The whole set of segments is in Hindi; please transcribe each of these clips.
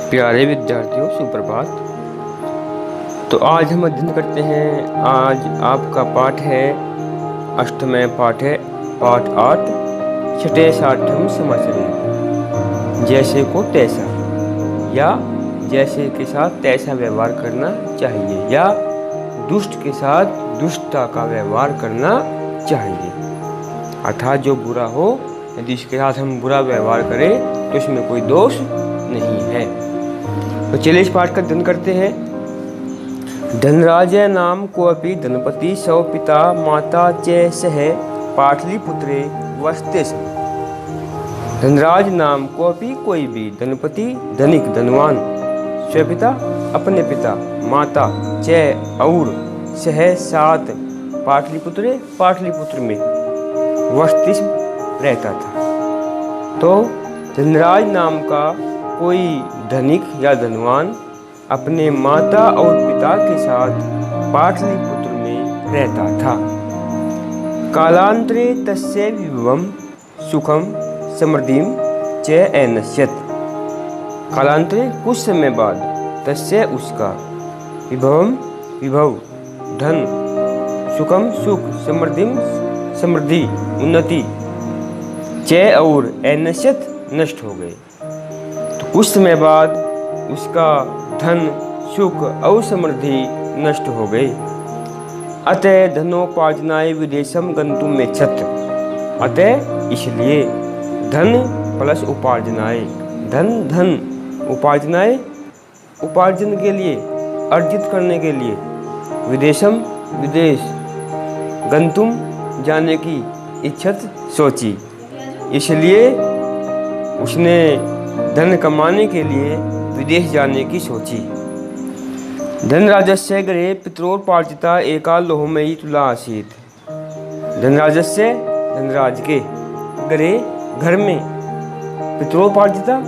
प्यारे विद्यार्थियों सुप्रभात। तो आज हम अध्ययन करते हैं। आज आपका पाठ है अष्टमें पाठ है पाठ 8 छठे साठम समाचरण। जैसे को तैसा या जैसे के साथ तैसा व्यवहार करना चाहिए या दुष्ट के साथ दुष्टता का व्यवहार करना चाहिए। अर्थात जो बुरा हो यदि इसके साथ हम बुरा व्यवहार करें तो इसमें कोई दोष नहीं है। तो चलिए इस पाठ का अध्ययन करते हैं। धनराजय नाम कोऽपि धनपति सौ पिता माता च सह पाटलिपुत्रे वसते स्म। धनराज नाम कोऽपि कोई भी, धनपति धनिक धनवान, स्वपिता अपने पिता, माता च और सह सात पाटलिपुत्रे पाटलिपुत्र में वसति रहता था। तो धनराज नाम का कोई धनिक या धनवान अपने माता और पिता के साथ पाटलिपुत्र में रहता था। कालांतरे तस्य विभवम सुखम समृद्धिम च अनश्यत। कालांतरे कुछ समय बाद तस्य उसका विभवम विभव धन, सुखम सुख, समृद्धिम समृद्धि उन्नति, च और अनश्यत नष्ट हो गए। तो कुछ समय बाद उसका धन सुख और समृद्धि नष्ट हो गई। अतः धनोपार्जनाय विदेशम गंतुम इच्छत। अतः इसलिए धन प्लस उपार्जनाय, धन उपार्जनाय उपार्जन के लिए, अर्जित करने के लिए, विदेशम विदेश, गंतुम जाने की, इच्छत सोची। इसलिए उसने धन कमाने के लिए विदेश जाने की सोची। धनराजस्य गृहे पित्रोपार्जिता एका लोहमयी तुला आसीत्। धनराजस्य धनराज के गृहे घर में पित्रोपार्जिता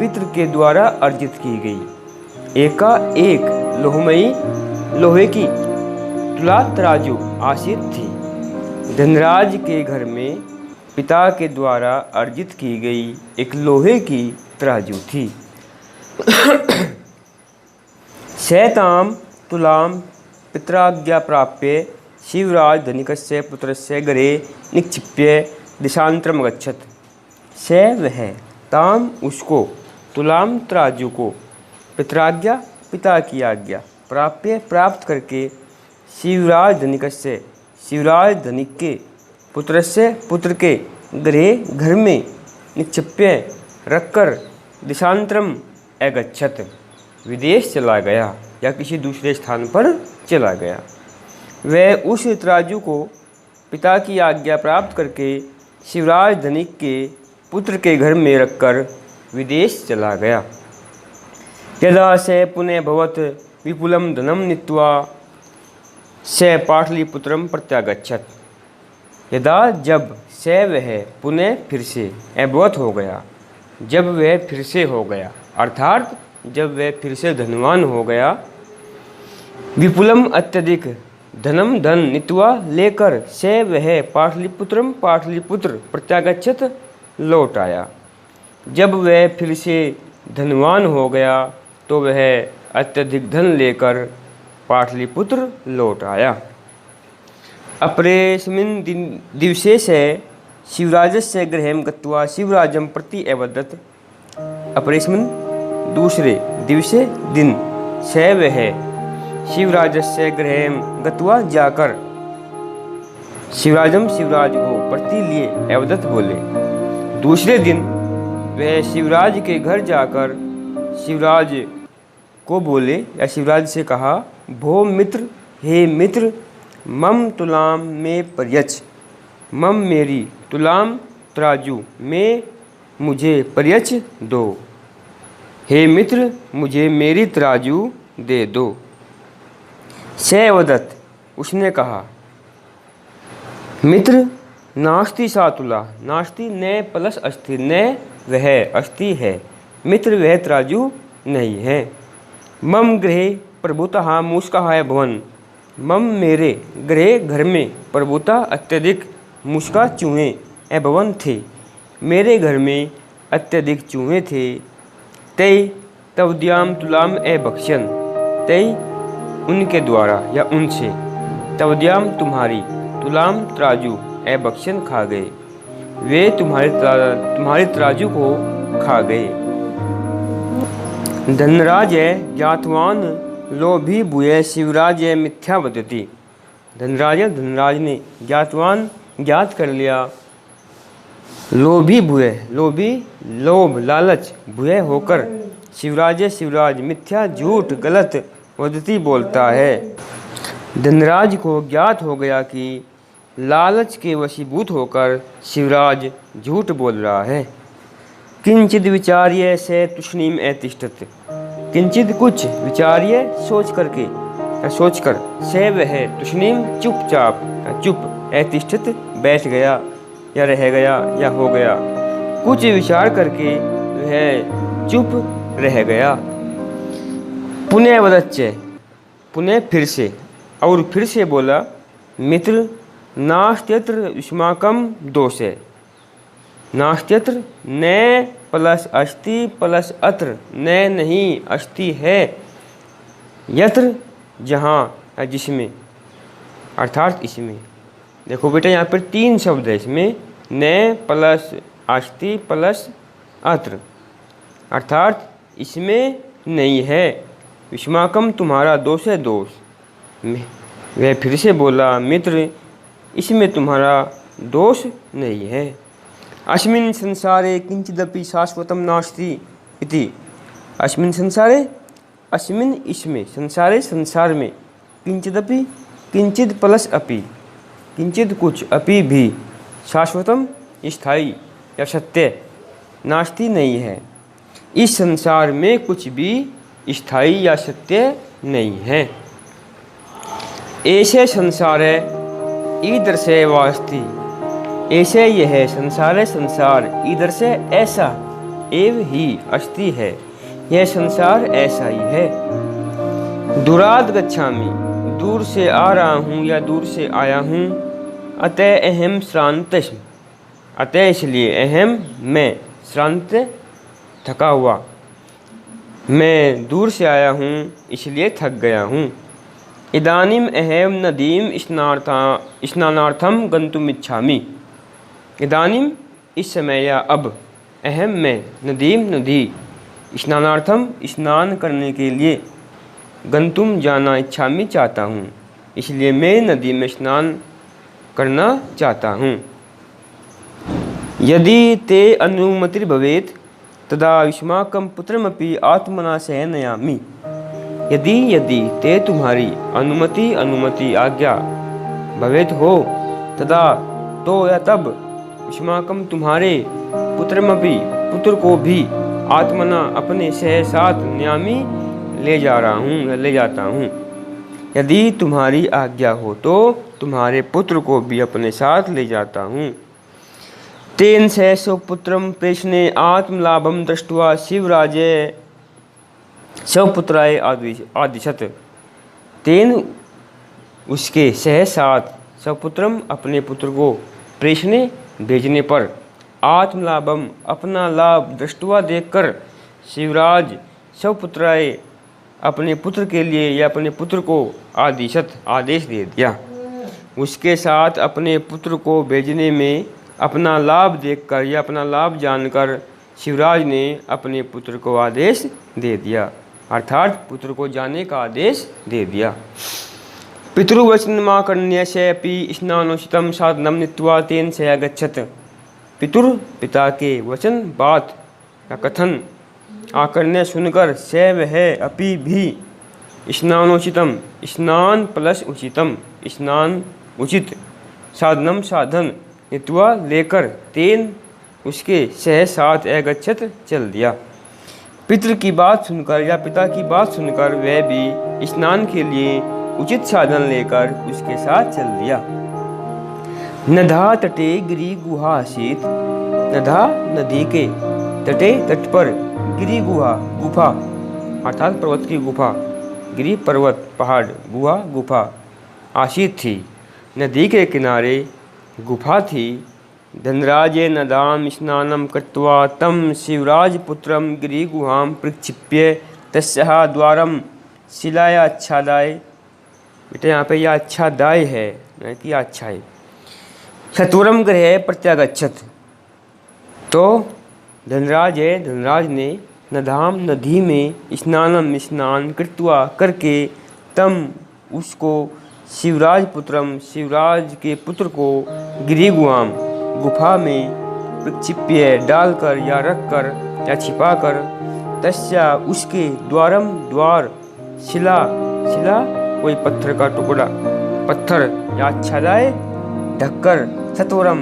पितृ के द्वारा अर्जित की गई एका एक लोहमयी लोहे की तुला तराजू आसीत थी। धनराज के घर में पिता के द्वारा अर्जित की गई एक लोहे की तराजू थी। शैताम तुलाम पित्राज्ञा प्राप्य शिवराज धनिकस्य पुत्रस्य गृहे निक्षिप्य देशांतरम गच्छत। स वह ताम उसको, तुलाम तराजू को, पित्राज्ञा पिता की आज्ञा, प्राप्य प्राप्त करके, शिवराज धनिकस्य शिवराज धनिक के, पुत्रस्य पुत्र के, गृहे घर में, निक्षिप्य रखकर, देशांतरम अगच्छत विदेश चला गया या किसी दूसरे स्थान पर चला गया। वह उस तराजू को पिता की आज्ञा प्राप्त करके शिवराज धनिक के पुत्र के घर में रखकर विदेश चला गया। यदा स पुनः भवत विपुलम धनम नीत्वा स पाटलिपुत्रम प्रत्यागच्छत। यदा जब स वह पुनः फिर से अभवत हो गया, जब वह फिर से हो गया, अर्थात जब वह फिर से धनवान हो गया, विपुलम अत्यधिक धनम धन नीत्वा लेकर से वह पाटलिपुत्रम पाटलिपुत्र प्रत्यागच्छत लौट आया। जब वह फिर से धनवान हो गया तो वह अत्यधिक धन लेकर पाटलिपुत्र लौट आया। अपरेस्मिन् दिवसे स शिवराजस्य गृहं गत्वा शिवराजं प्रति अवदत्। अपरेस्मिन् दूसरे दिवसे दिन, स वह शिवराजस्य गृहं गत्वा जाकर, शिवराजम शिवराज को, प्रति लिए, अवदत् बोले दूसरे दिन, वह शिवराज के घर जाकर शिवराज को बोले या शिवराज से कहा, भो मित्र, हे मित्र, मम तुलाम में पर्यच, मम मेरी, तुलाम तराजू में मुझे पर्यच दो। हे मित्र मुझे मेरी तराजू दे दो। से वदत उसने कहा, मित्र नास्ति सा तुला, नास्ति न प्लस अस्ति, न वह अस्ति है, मित्र वह तराजू नहीं है। मम गृहे प्रभुतः मूषकाः भवन, मम मेरे गृह घर में प्रभुता अत्यधिक मुस्का चूहे अभवन थे, मेरे घर में अत्यधिक चूहे थे। तय तवद्याम तुलाम ए बख्शन, तय उनके द्वारा या उनसे, तवद्याम तुम्हारी, तुलाम तराजू, ए बख्शन खा गए, वे तुम्हारे तराजू को खा गए। धनराज ज्ञातवान लोभी भूय शिवराज मिथ्या वदति। धनराज ने ज्ञातवान ज्ञात कर लिया, लोभी भूय, लोभी लोभ लालच, भूय होकर, शिवराज मिथ्या झूठ गलत, वदति बोलता है। धनराज को ज्ञात हो गया कि लालच के वशीभूत होकर शिवराज झूठ बोल रहा है। किंचित विचार्य से तुष्णीम एतिष्ठत, किंचित कुछ विचार्य सोचकर से वह तुष्णीम चुपचाप चुप एतिष्ठत बैठ गया या रह गया या हो गया, कुछ विचार करके वह चुप रह गया। पुनः वदच्चे, पुनः फिर से, और फिर से बोला, मित्र नास्त्यत्र युष्माकं दोषे, नास्त्यत्र न प्लस अस्ति प्लस अत्र, न नहीं अस्ति है, यत्र जहाँ जिसमें, अर्थात इसमें। देखो बेटा यहाँ पर 3 शब्द है इसमें, न प्लस अस्ति प्लस अत्र, अर्थात इसमें नहीं है, युष्माकं तुम्हारा दोष है दोष। वह फिर से बोला, मित्र इसमें तुम्हारा दोष नहीं है। अस्मिन् संसारे किंचिदपि शाश्वतम नास्ति इति, अस्मिन् संसारे, अस्मिन् इसमें, संसारे संसार में, किंचिदपि किंचिद प्लस अपि, किंचिद कुछ, अपि भी, शाश्वतम स्थायी या सत्य, नास्ति नहीं है, इस संसार में कुछ भी स्थायी या सत्य नहीं है। ऐसे संसार है इधर से वास्ति, ऐसे यह है संसार है संसार, इधर से ऐसा, एव ही अस्ति है, यह संसार ऐसा ही है। दूराद गच्छामि, दूर से आ रहा हूँ या दूर से आया हूँ, अतः अहम श्रांतस्म, अतः इसलिए अहम मैं, श्रांत थका हुआ, मैं दूर से आया हूँ इसलिए थक गया हूँ। इदानीम अहम नदीम स्नानार्थम गंतुमिच्छामि, इदानीम इस समय या अब, अहम मैं, नदीम नदी, स्नानार्थम स्नान करने के लिए, गंतुम जाना, इच्छामि चाहता हूँ, इसलिए मैं नदी में स्नान करना चाहता हूँ। यदि ते अनुमतिर्भवेत् तदा युष्माकं पुत्रमपि आत्मना सहनयामि, यदि ते तुम्हारी अनुमति आज्ञा भवेत हो, तदा तो या तब, युष्माकं तुम्हारे, पुत्रमपि पुत्र को भी, आत्मना अपने सह साथ, न्यामी ले जा रहा हूँ या ले जाता हूँ। यदि तुम्हारी आज्ञा हो तो तुम्हारे पुत्र को भी अपने साथ ले जाता हूँ। तेन सहसो पुत्रम प्रेषणे आत्मलाभम दृष्ट्वा शिवराजे स्वपुत्राय आदिशत, तेन उसके सहसाथ, स्वपुत्रम अपने पुत्र को, प्रेषणे भेजने पर, आत्मलाभम अपना लाभ, दृष्टवा देखकर, शिवराज स्वपुत्राय अपने पुत्र के लिए या अपने पुत्र को, आदिशत आदेश दे दिया। उसके साथ अपने पुत्र को भेजने में अपना लाभ देखकर या अपना लाभ जानकर शिवराज ने अपने पुत्र को आदेश दे दिया, अर्थात पुत्र को जाने का आदेश दे दिया। पितृवचनमाकर्ण्य से अपि स्नानोचितं साधनं नीत्वा तेन से अगच्छत, पिता के वचन बात या कथन आकर्ण्य सुनकर, से वह अपि भी, स्नानोचितम स्नान प्लस उचितम स्नान उचित, साधनम साधन, नीत्वा लेकर, तेन उसके सह साथ अगच्छत चल दिया। पितृ की बात सुनकर या पिता की बात सुनकर वह भी स्नान के लिए उचित साधन लेकर उसके साथ चल दिया। नधा तटे गिरी गुहा आसीत, नधा नदी के तटे तट पर, गिरी गुफा अर्थात पर्वत की गुफा, गिरी पर्वत पहाड़, गुहा गुफा, आसीत थी, नदी के किनारे गुफा थी, धनराजे नदाम स्नानं कृत्वा तं शिवराजपुत्रं गिरिगुहां प्रक्षिप्य तस्याः द्वारं शिलायाच्छादाय। बेटे यहाँ पे यह आच्छादाय है, नहीं कि आच्छाय। सत्वरम गृहे प्रत्यागच्छत। तो धनराज ने नदाम नदी में स्नान कृत्वा करके तम उसको शिवराज के पुत्र को गिरिगुहाम गुफा में प्रक्षिप्य डालकर या रखकर या छिपाकर तस्या उसके द्वार शिला कोई पत्थर का टुकड़ा, पत्थर या आच्छादाय ढककर सत्वरम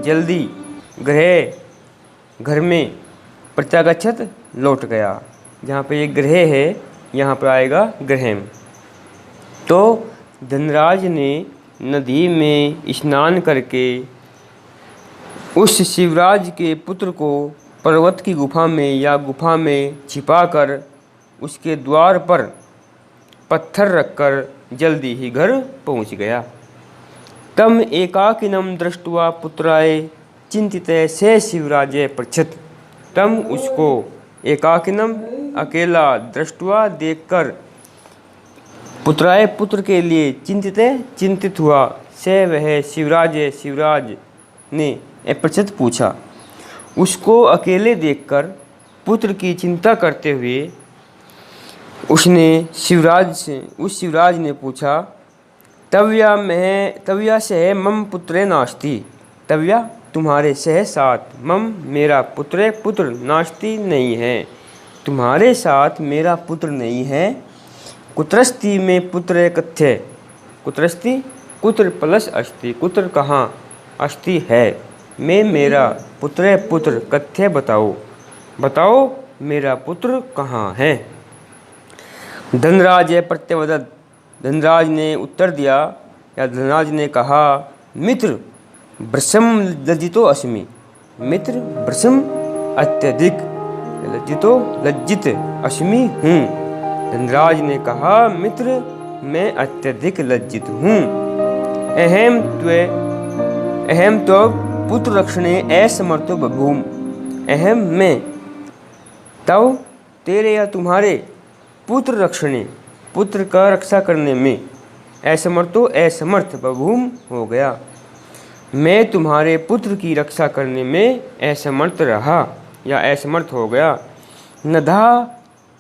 जल्दी घर में प्रत्यागच्छत लौट गया। जहाँ पे ये गृह है यहाँ पर आएगा गृहम। तो धनराज ने नदी में स्नान करके उस शिवराज के पुत्र को पर्वत की गुफा में छिपाकर उसके द्वार पर पत्थर रखकर जल्दी ही घर पहुंच गया। तम एकाकिनम दृष्ट्वा पुत्राय चिंतिते से शिवराजे पृच्छत। तम उसको एकाकिनम अकेला दृष्ट्वा देखकर पुत्राय पुत्र के लिए चिंतित हुआ। से वह शिवराज ने पृच्छत पूछा। उसको अकेले देखकर पुत्र की चिंता करते हुए उस शिवराज ने पूछा, तव्या सह मम पुत्रे नास्ति। तव्या तुम्हारे सह साथ मम मेरा पुत्र नास्ति नहीं है, तुम्हारे साथ मेरा पुत्र नहीं है। कुत्रस्ति में पुत्र कथ्य। कुत्रस्ति कुत्र प्लस अस्ति, कुत्र कहाँ अस्ति है। मैं मेरा पुत्र कथ्य बताओ मेरा पुत्र कहाँ है। धनराज प्रत्यवदत। धनराज ने उत्तर दिया या धनराज ने कहा, मित्र वृषम लज्जितो अस्मि। मित्र वृषम अत्यधिक लज्जित अस्मि हूँ। धनराज ने कहा, मित्र मैं अत्यधिक लज्जित हूँ। अहम तो पुत्र रक्षणे असमर्थो बभूम। अहम मैं तव तेरे या तुम्हारे पुत्र का रक्षा करने में असमर्थ बभूम हो गया। मैं तुम्हारे पुत्र की रक्षा करने में असमर्थ रहा या असमर्थ हो गया। नधा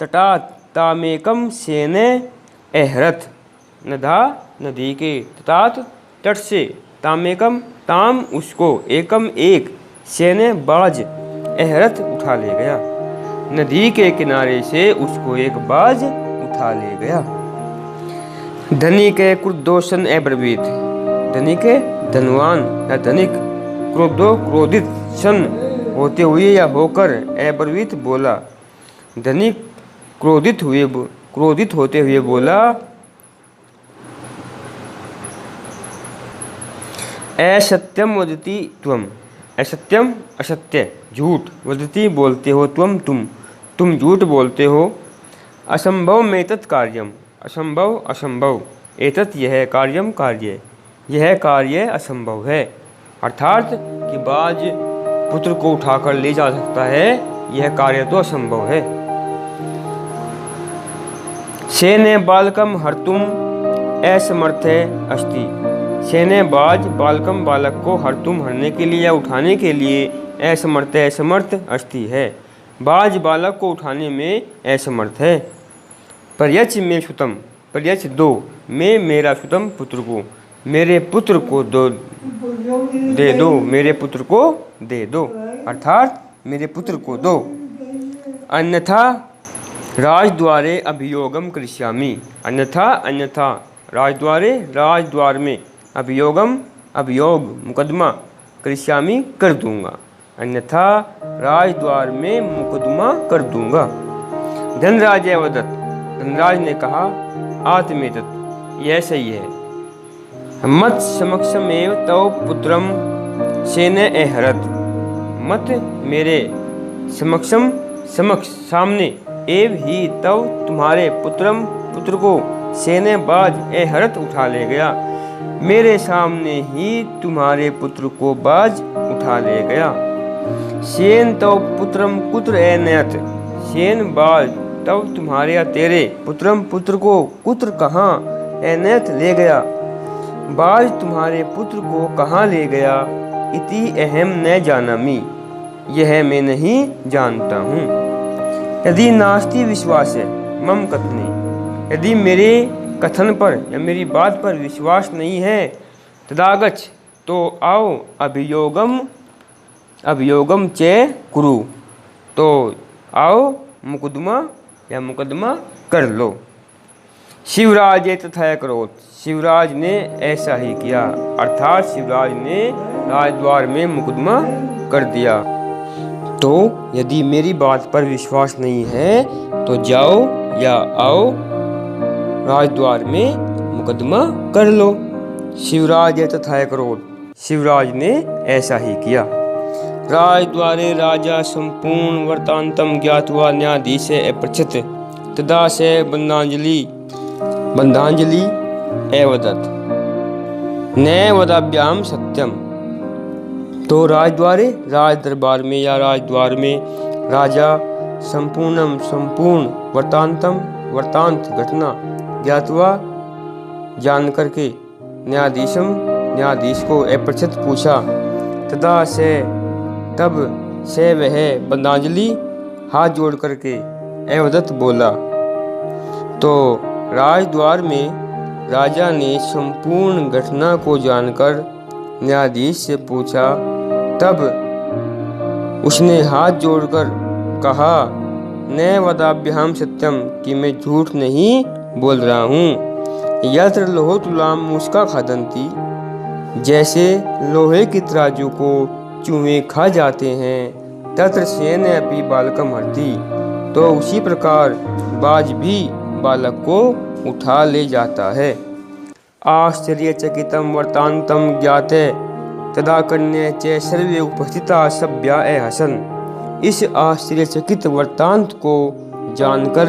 तटात तामेकम सेने अहरथ। नधा नदी के तटात तट से तामेकम ताम उसको एकम एक सेने बाज अहरथ उठा ले गया। नदी के किनारे से उसको एक बाज उठा ले गया। धनिक क्रुद्धोषण अब्रवीत। धनिक धनवान या धनिक क्रोधित सन होते हुए या होकर अब्रवीत बोला। धनिक क्रोधित होते हुए बोला, असत्यम वदति त्वम। असत्यम असत्य झूठ, वदति बोलते हो, तुम झूठ बोलते हो। असंभव में तत् कार्यम। असंभव एतत् यह कार्यम कार्य, यह कार्य असंभव है। अर्थात कि बाज पुत्र को उठाकर ले जा सकता है, यह कार्य तो असंभव है। सेने बालकम हर्तुम असमर्थे अस्ति। सेने बाज बालकम बालक को हर्तुम हरने के लिए या उठाने के लिए असमर्थ अस्ति है। बाज बालक को उठाने में असमर्थ है। पर्यच में सुतम। पर्यच दो मैं मेरा सुतम पुत्र को, मेरे पुत्र को दे दो, मेरे पुत्र को दे दो, अर्थात मेरे पुत्र को दो। अन्यथा राजद्वारे अभियोगम करिष्यामि। अन्यथा राजद्वार में अभियोग मुकदमा करिष्यामि कर दूंगा। अन्यथा राजद्वार में मुकदमा कर दूंगा। धनराज वदत। धनराज ने कहा, आत्मेतत् यह सही है। मत समक्षमेव तव पुत्रम सेने अहरत। मत मेरे समक्ष सामने एव ही तव तुम्हारे पुत्र को सेने बाज अहरत उठा ले गया। मेरे सामने ही तुम्हारे पुत्र को बाज उठा ले गया। सेन तव पुत्रम कुत्र एनयत, सेन बाज तब तुम्हारे या तेरे पुत्रम पुत्र को कुत्र कहाँ एनयत ले गया, बाज तुम्हारे पुत्र को कहाँ ले गया। इति अहम न जानामि, यह मैं नहीं जानता हूँ। यदि नास्ति विश्वास है मम कथने, यदि मेरे कथन पर या मेरी बात पर विश्वास नहीं है, तदागच्छ तो आओ, अभियोगम चे कुरु, तो आओ मुकदमा या मुकदमा कर लो। शिवराज तथा करोत, शिवराज ने ऐसा ही किया, अर्थात शिवराज ने राजद्वार में मुकदमा कर दिया। तो यदि मेरी बात पर विश्वास नहीं है तो जाओ या आओ राजद्वार में मुकदमा कर लो। शिवराज तथा करोत, शिवराज ने ऐसा ही किया। राजद्वारे राजा संपूर्ण वृत्तांतम ज्ञात्वा न्यायाधीशे अपृच्छत्, तदा से बंधांजलि एवदत् न वदाभ्याम सत्यम। तो राजद्वारे, राज दरबार में या राजद्वार में राजा संपूर्ण वृत्तांत घटना ज्ञातवा जान करके न्यायाधीश को अपृच्छत् पूछा, तदा से तब से वह बंधांजलि हाथ जोड़ करके एवदत्त बोला। तो राजद्वार में राजा ने संपूर्ण घटना को जानकर न्यायाधीश से पूछा, तब उसने हाथ जोड़कर कहा, न वदाभ्याम सत्यम, कि मैं झूठ नहीं बोल रहा हूँ। यत्र लोहो तुलाम मुस्का खादंती, जैसे लोहे की तराजू को चूहे खा जाते हैं, तत्र सेन अपि बालकम हरति, तो उसी प्रकार बाज भी बालक को उठा ले जाता है। आश्चर्यचकितं वृत्तान्तं ज्ञाते तदा कन्ये च सर्वे उपस्थिता सभ्या हसन। इस आश्चर्यचकित वृत्तांत को जानकर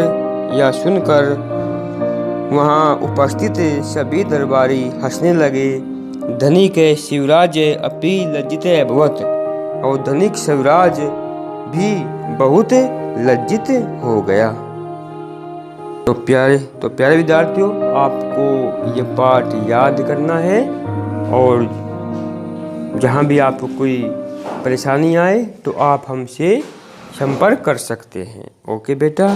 या सुनकर वहाँ उपस्थित सभी दरबारी हंसने लगे। धनिक शिवराज अपि लज्जित अभवत्, और धनिक शिवराज भी बहुत लज्जित हो गया। तो प्यारे विद्यार्थियों, आपको ये पाठ याद करना है, और जहाँ भी आपको कोई परेशानी आए तो आप हमसे संपर्क कर सकते हैं। ओके बेटा।